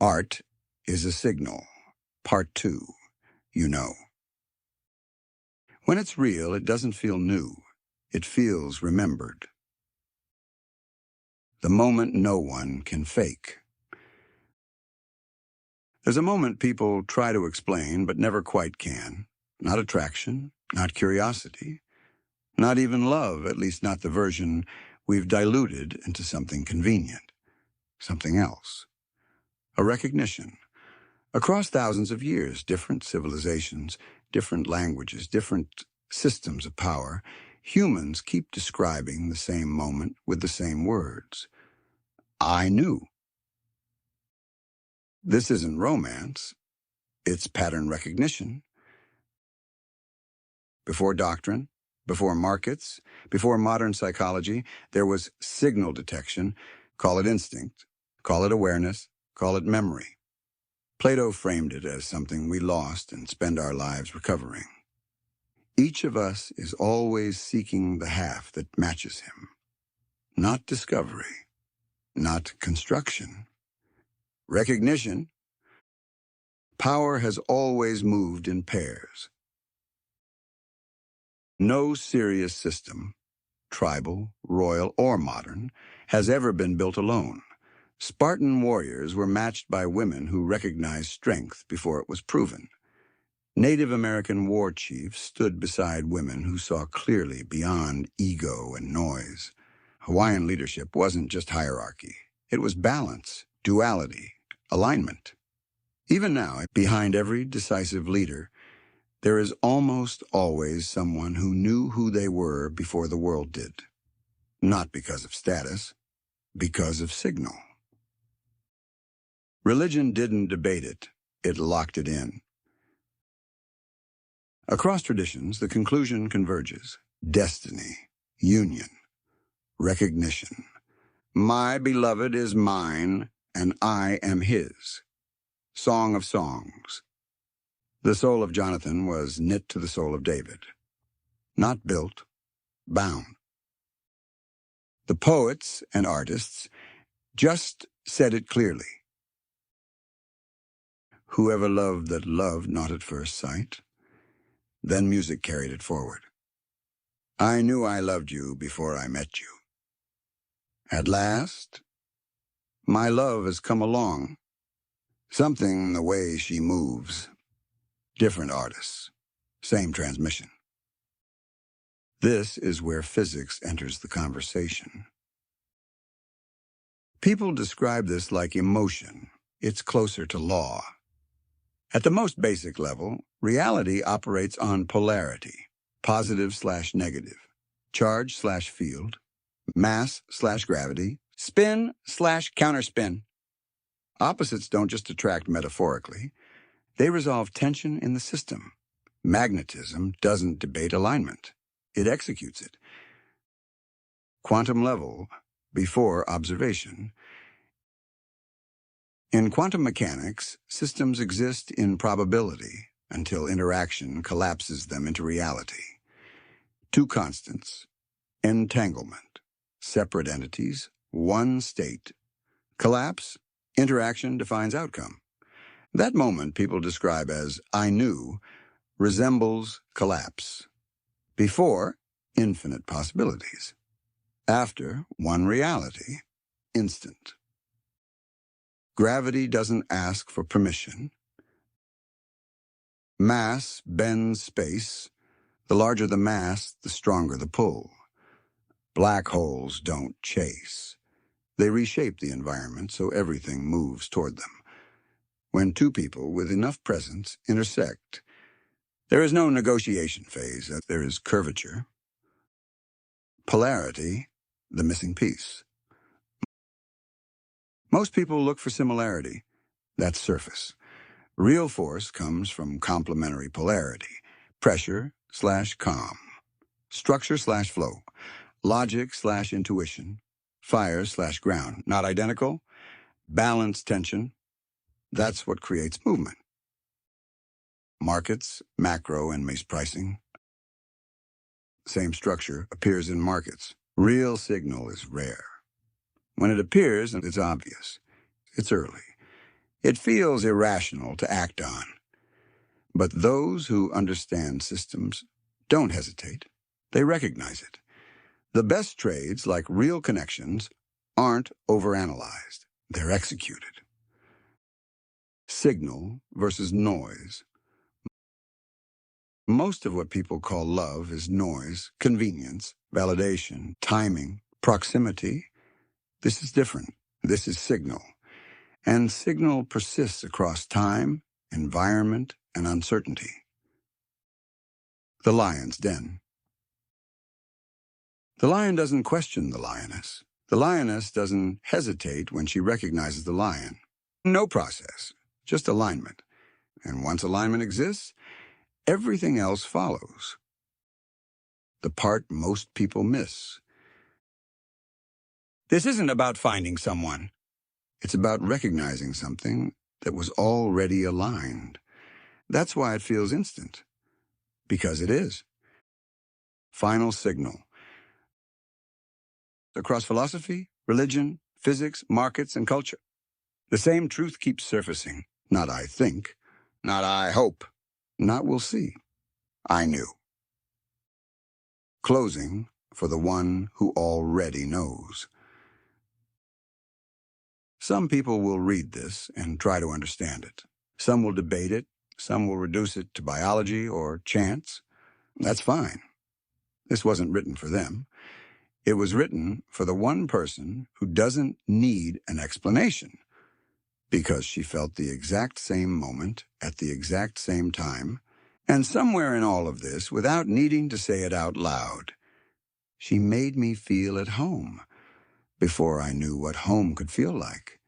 Art is a signal. Part 2. You know. When it's real, it doesn't feel new. It feels remembered. The moment no one can fake. There's a moment people try to explain but never quite can. Not attraction, not curiosity, not even love, at least not the version we've diluted into something convenient, something else. A recognition. Across thousands of years, different civilizations, different languages, different systems of power, humans keep describing the same moment with the same words. I knew. This isn't romance. It's pattern recognition. Before doctrine, before markets, before modern psychology, there was signal detection. Call it instinct, call it awareness, call it memory. Plato framed it as something we lost and spend our lives recovering. Each of us is always seeking the half that matches him. Not discovery, not construction. Recognition. Power has always moved in pairs. No serious system, tribal, royal, or modern, has ever been built alone. Spartan warriors were matched by women who recognized strength before it was proven. Native American war chiefs stood beside women who saw clearly beyond ego and noise. Hawaiian leadership wasn't just hierarchy. It was balance, duality, alignment. Even now, behind every decisive leader, there is almost always someone who knew who they were before the world did. Not because of status, because of signal. Religion didn't debate it, it locked it in. Across traditions, the conclusion converges. Destiny, union, recognition. My beloved is mine, and I am his. Song of Songs. The soul of Jonathan was knit to the soul of David. Not built, bound. The poets and artists just said it clearly. Whoever loved that loved not at first sight. Then music carried it forward. I knew I loved you before I met you. At last, my love has come along. Something in the way she moves. Different artists, same transmission. This is where physics enters the conversation. People describe this like emotion. It's closer to law. At the most basic level, reality operates on polarity, positive/negative, charge/field, mass/gravity, spin/counterspin. Opposites don't just attract metaphorically. They resolve tension in the system. Magnetism doesn't debate alignment. It executes it. Quantum level, before observation. In quantum mechanics, systems exist in probability until interaction collapses them into reality. Two constants, entanglement, separate entities, one state. Collapse, interaction defines outcome. That moment people describe as I knew resembles collapse. Before, infinite possibilities. After, one reality, instant. Gravity doesn't ask for permission. Mass bends space. The larger the mass, the stronger the pull. Black holes don't chase. They reshape the environment so everything moves toward them. When two people with enough presence intersect, there is no negotiation phase. There is curvature. Polarity, the missing piece. Most people look for similarity. That's surface. Real force comes from complementary polarity. Pressure/calm. Structure/flow. Logic/intuition. Fire/ground. Not identical. Balanced tension. That's what creates movement. Markets, macro and mispricing. Same structure appears in markets. Real signal is rare. When it appears, it's obvious. It's early. It feels irrational to act on. But those who understand systems don't hesitate. They recognize it. The best trades, like real connections, aren't overanalyzed. They're executed. Signal versus noise. Most of what people call love is noise, convenience, validation, timing, proximity. This is different. This is signal. And signal persists across time, environment, and uncertainty. The lion's den. The lion doesn't question the lioness. The lioness doesn't hesitate when she recognizes the lion. No process, just alignment. And once alignment exists, everything else follows. The part most people miss. This isn't about finding someone. It's about recognizing something that was already aligned. That's why it feels instant. Because it is. Final signal. Across philosophy, religion, physics, markets, and culture. The same truth keeps surfacing. Not I think, not I hope, not we'll see. I knew. Closing for the one who already knows. Some people will read this and try to understand it. Some will debate it. Some will reduce it to biology or chance. That's fine. This wasn't written for them. It was written for the one person who doesn't need an explanation, because she felt the exact same moment at the exact same time, and somewhere in all of this, without needing to say it out loud, she made me feel at home before I knew what home could feel like.